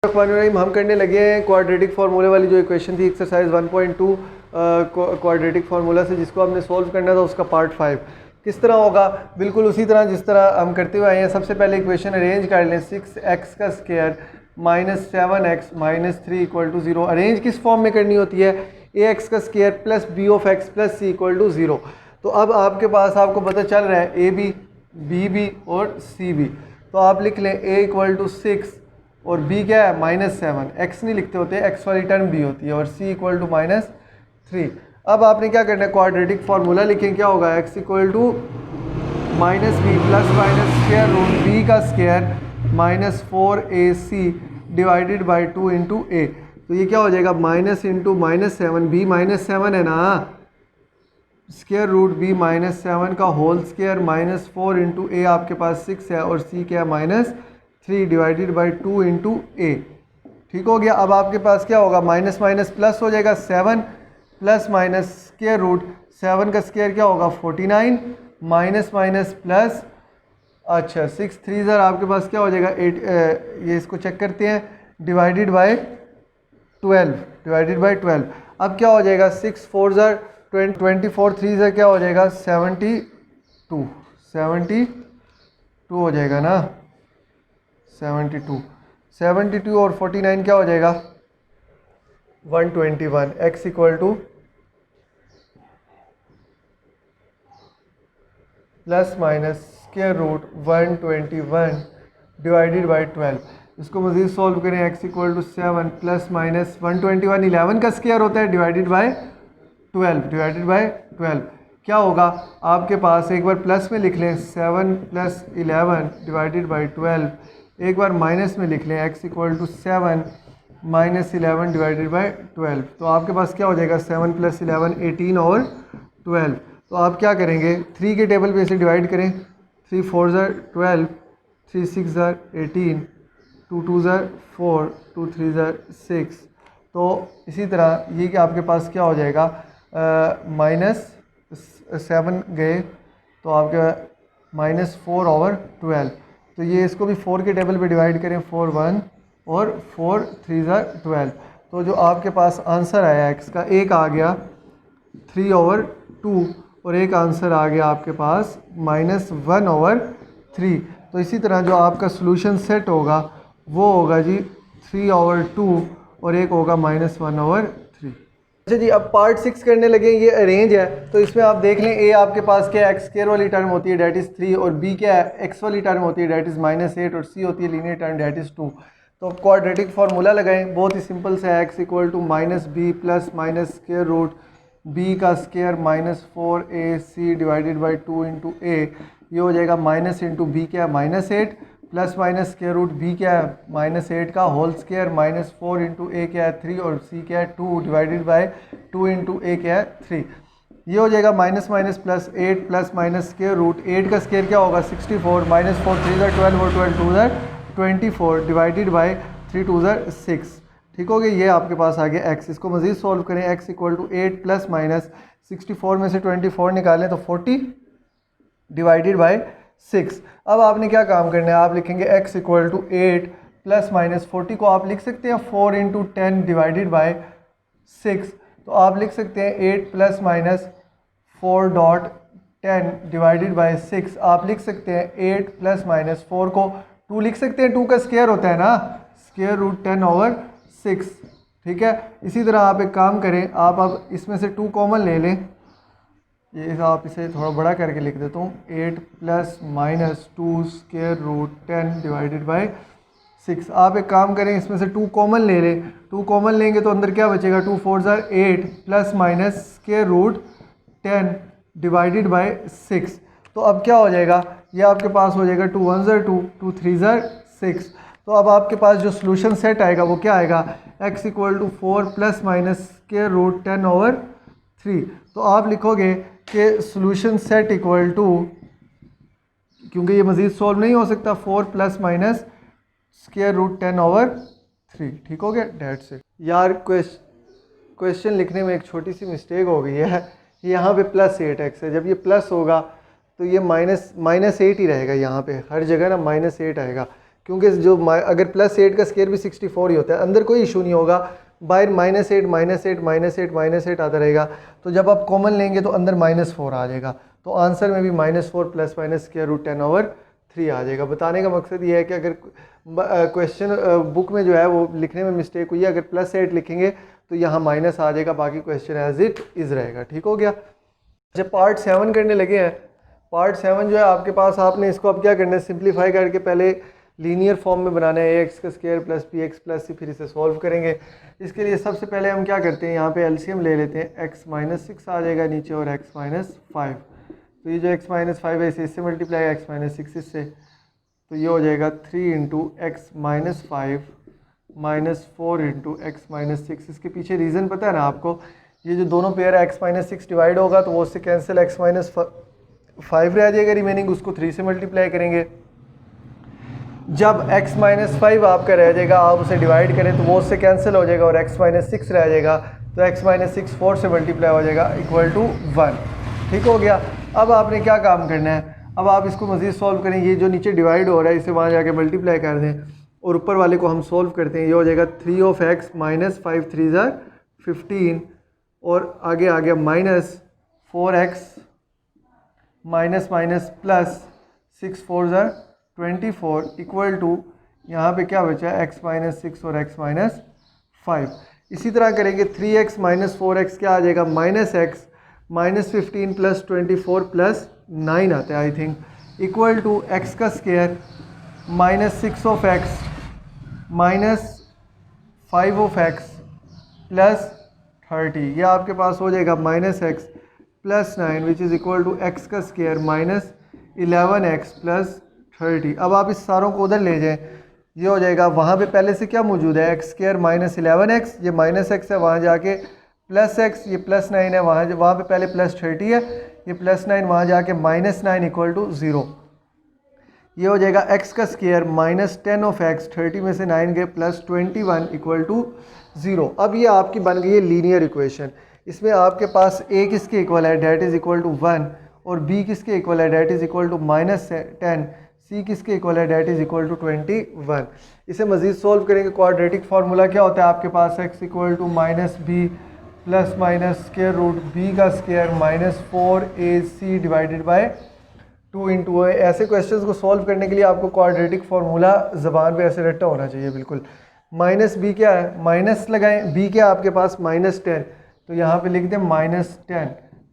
हम करने लगे हैं क्वाड्रेटिक फार्मूले वाली जो इक्वेशन थी एक्सरसाइज 1.2 क्वाड्रेटिक फार्मूला से, जिसको हमने सोल्व करना था, उसका पार्ट 5 किस तरह होगा। बिल्कुल उसी तरह जिस तरह हम करते हुए आए हैं। सबसे पहले इक्वेशन अरेंज कर लें। 6x का square minus 7x minus 3 equal to 0। Arrange किस फॉर्म में करनी होती है? ax का square plus b of x plus c equal to 0। तो अब आपके पास आपको पता चल रहा है a b b b और c b। तो आप लिख लें a इक्वल टू 6 और b क्या है -7। x नहीं लिखते होते, x वाली टर्म b होती है, और c इक्वल टू -3। अब आपने क्या करना है, क्वाड्रेटिक फार्मूला लिखें। क्या होगा? x equal to -b plus minus square root b का square -4ac divided by 2 into a। तो ये क्या हो जाएगा? माइनस इंटू -7, b -7 है ना, स्क्वायर रूट b -7 का होल स्क्वायर -4 इंटू a आपके पास 6 है, और c क्या है -3 डिवाइडेड बाई 2 इंटू a। ठीक हो गया। अब आपके पास क्या होगा? माइनस माइनस प्लस हो जाएगा, 7 प्लस माइनस स्क्वायर रूट 7 का स्क्वायर क्या होगा? 49 माइनस माइनस प्लस, अच्छा 6 3 ज़र आपके पास क्या हो जाएगा? 8। ये इसको चेक करते हैं, डिवाइडेड बाय 12। अब क्या हो जाएगा? 6 4 ज़र 24 3 ज़र क्या हो जाएगा? 72 हो जाएगा ना, 72 और 49 क्या हो जाएगा? 121। x equal to plus minus square root 121 divided by 12। इसको मज़ीद सॉल्व करें। x equal to 7 plus minus 121 11 का स्क्वायर होता है, डिवाइडेड बाई 12 क्या होगा? आपके पास एक बार प्लस में लिख लें 7 प्लस 11 डिवाइडेड बाई 12, एक बार माइनस में लिख लें x equal to 7 minus 11 divided by 12। तो आपके पास क्या हो जाएगा? 7 प्लस 11 18 और 12। तो आप क्या करेंगे? 3 के टेबल पे इसे डिवाइड करें। 3 4 ज़र 12, 3 6 ज़र 18, 2 2 ज़र 4, 2 3 ज़र 6। तो इसी तरह ये कि आपके पास क्या हो जाएगा? -7 गए तो आपके -4 ओवर 12। तो ये इसको भी 4 के टेबल पे डिवाइड करें। 4 1 और 4 3 ज़र 12। तो जो आपके पास आंसर आया x का, एक आ गया 3 ओवर 2 और एक आंसर आ गया आपके पास -1 ओवर 3। तो इसी तरह जो आपका सोल्यूशन सेट होगा वो होगा जी 3 ओवर 2 और एक होगा -1 ओवर 3। अच्छा जी, अब पार्ट 6 करने लगे। ये अरेंज है, तो इसमें आप देख लें a आपके पास क्या है? x स्क्वायर वाली टर्म होती है, डेट इज़ 3, और b क्या है? x वाली टर्म होती है, डेट इज़ -8, और c होती है लीनियर टर्म, डेट इज़ 2। तो क्वाड्रेटिक फार्मूला लगाएं। बहुत ही सिंपल सा है। x equal to -b plus minus square root b का square -4ac divided by 2 into a। ये हो जाएगा माइनस इंटू b क्या है? -8 plus minus square root b क्या है? -8 का होल स्क्वायर -4 इंटू a क्या है? 3, और c क्या है? 2 डिवाइडेड बाई 2 इंटू a क्या है? 3। ये हो जाएगा minus minus plus 8 plus minus square root 8 का स्क्वायर क्या होगा? 64 -4 3 ज़र 12 और 12 2 ज़र 24 डिवाइडेड बाई 3 2 ज़र 6। ठीक हो गया। ये आपके पास आ गया x। इसको मज़ीद सॉल्व करें। x equal to 8 plus minus 64 में से 24 निकालें तो 40 डिवाइडेड बाई 6। अब आपने क्या काम करना है? आप लिखेंगे x equal to 8 plus minus 40 को आप लिख सकते हैं 4 इंटू 10 डिवाइडेड बाई 6। तो आप लिख सकते हैं 8 प्लस माइनस 4.10 डिवाइडेड बाई 6। आप लिख सकते हैं 8 प्लस माइनस 4 को 2 लिख सकते हैं, 2 का स्क्वायर होता है ना, स्क्वायर रूट 10 ओवर 6। ठीक है। इसी तरह आप एक काम करें, आप अब इसमें से 2 कॉमन ले लें। ये आप इसे थोड़ा बड़ा करके लिख देता हूँ। 8 plus minus 2 square root 10 divided by 6। आप एक काम करें, इसमें से 2 कॉमन ले लें। 2 कॉमन लेंगे तो अंदर क्या बचेगा? 2 4 ज़र 8 plus minus square root 10 divided by 6। तो अब क्या हो जाएगा? ये आपके पास हो जाएगा 2 1 ज़र 2, 2 3 ज़र 6। तो अब आपके पास जो सोल्यूशन सेट आएगा वो क्या आएगा? x equal to 4 plus minus square root 10 over 3। तो आप लिखोगे कि सोल्यूशन सेट इक्वल टू, क्योंकि ये मज़ीद सॉल्व नहीं हो सकता, 4 plus minus square root 10 over 3। ठीक हो गया। That's it. यार क्वेश्चन लिखने में एक छोटी सी मिस्टेक हो गई है। यहाँ पे प्लस 8x है, जब ये प्लस होगा तो ये माइनस 8 ही रहेगा। यहाँ पे हर जगह ना -8 आएगा। क्योंकि जो अगर +8 का स्क्वायर भी 64 ही होता है, अंदर कोई इशू नहीं होगा, बाहर -8 -8 -8 -8 आता रहेगा। तो जब आप कॉमन लेंगे तो अंदर -4 आ जाएगा, तो आंसर में भी -4 + -√10/3 आ जाएगा। बताने का मकसद ये है कि अगर क्वेश्चन बुक में जो है वो लिखने में मिस्टेक हुई है, अगर +8 लिखेंगे तो यहाँ माइनस आ जाएगा, बाकी क्वेश्चन एज इट इज़ रहेगा। ठीक हो गया। जब पार्ट 7 करने लगे हैं, पार्ट 7 जो है आपके पास, आपने इसको अब क्या करना है, सिंप्लीफाई करके पहले लीनियर फॉर्म में बनाना है, ax² + bx + c, फिर इसे सॉल्व करेंगे। इसके लिए सबसे पहले हम क्या करते हैं, यहाँ पे एलसीएम ले लेते हैं, x - 6 आ जाएगा नीचे और x - 5। तो ये जो x - 5 है इसे इससे मल्टीप्लाई, x - 6 इससे, तो ये हो जाएगा 3 × x - 5 - 4 × x - 6। इसके पीछे रीज़न पता है ना आपको, ये जो दोनों पेयर है x - 6 डिवाइड होगा तो वो उससे कैंसिल, x - 5 रह जाएगा रिमेनिंग, उसको 3 से मल्टीप्लाई करेंगे। जब x - 5 आपका रह जाएगा, आप उसे डिवाइड करें तो वो उससे कैंसिल हो जाएगा और x - 6 रह जाएगा, तो x - 6 4 से मल्टीप्लाई हो जाएगा =1। ठीक हो गया। अब आपने क्या काम करना है, अब आप इसको मज़ीद सॉल्व करें, ये जो नीचे डिवाइड हो रहा है इसे वहाँ जाके मल्टीप्लाई कर दें और ऊपर वाले को हम सॉल्व करते हैं। ये हो जाएगा 3 - 5 3 = 15 और आगे आ गया -4x प्लस 6 4 = 24 इक्वल टू, यहाँ पे क्या बचा है, x - 6 और x - 5। इसी तरह करेंगे 3x - 4x क्या आ जाएगा, -x -15 + 24 + 9 आता है I think, equal to x का स्क्वायर -6 -5 प्लस 30। यह आपके पास हो जाएगा -x + 9 which is equal to x का स्क्वायर -11x + 30। अब आप इस सारों को उधर ले जाएं, ये हो जाएगा, वहाँ पे पहले से क्या मौजूद है, x² -11x, ये -x है, वहाँ जाके +x, ये +9 है, वहाँ पे पहले +30 है, ये +9, वहाँ जाके -9 = 0। ये हो जाएगा x का स्क्वायर -10x, 30 में से 9 गए, +21 = 0। अब ये आपकी बन गई है लीनियर इक्वेशन। इसमें आपके पास a किसके इक्वल है, डेट इज़ इक्वल टू 1, और b किसके इक्वल है, that is equal to -10, c किसके इक्वल है, डेट इज़ इक्वल टू 21। इसे मज़ीद सॉल्व करेंगे। क्वाड्रेटिक फार्मूला क्या होता है आपके पास, x = -b plus minus square root b का square -4ac divided by 2 × a। ऐसे क्वेश्चंस को सॉल्व करने के लिए आपको क्वाड्रेटिक फार्मूला ज़बान पे ऐसे रट्टा होना चाहिए बिल्कुल। -b क्या है, माइनस लगाएं, b क्या आपके पास -10, तो यहाँ पे लिख दें -10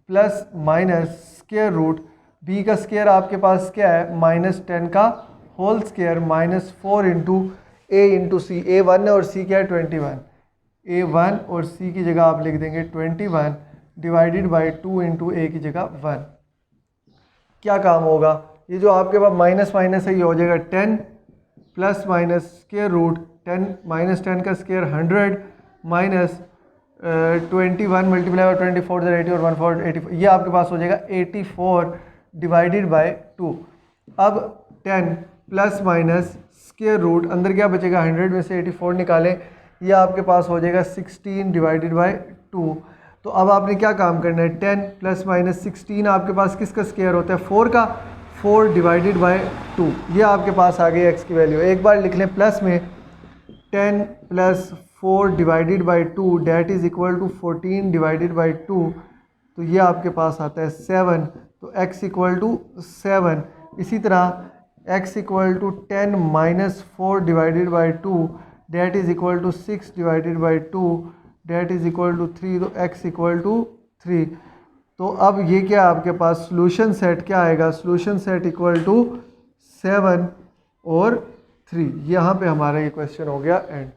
plus minus square root b का स्क्वायर आपके पास क्या है, -10 का whole square -4 × a × c। a 1 है और c क्या है 21। a1 और c की जगह आप लिख देंगे 21 डिवाइडेड बाय 2 × a की जगह 1। क्या काम होगा, ये जो आपके पास माइनस माइनस है ये हो जाएगा 10 प्लस माइनस स्क्वायर रूट 10 -10 का स्क्वायर 100 माइनस 21 मल्टीप्लाई बाय 24 = 80 और 1 4 84, ये आपके पास हो जाएगा 84 डिवाइडेड बाय 2। अब 10 प्लस माइनस स्क्वायर रूट, अंदर क्या बचेगा, 100 में से 84 निकालें, ये आपके पास हो जाएगा 16 डिवाइडेड बाय 2। तो अब आपने क्या काम करना है, 10 प्लस माइनस 16 आपके पास किसका स्क्वायर होता है, 4 का, 4 डिवाइडेड बाय 2, ये आपके पास आ गई x की वैल्यू। एक बार लिख लें प्लस में 10 plus 4 divided by 2 that is equal to 14 divided by 2, तो ये आपके पास आता है 7, तो x इक्वल टू 7। इसी तरह x equal to 10 minus 4 divided by 2 that is equal to 6 divided by 2 that is equal to 3, तो x इक्वल टू 3। तो अब ये क्या आपके पास सॉल्यूशन सेट क्या आएगा, सॉल्यूशन सेट इक्वल टू 7 और 3। यहाँ पे हमारा ये क्वेश्चन हो गया एंड।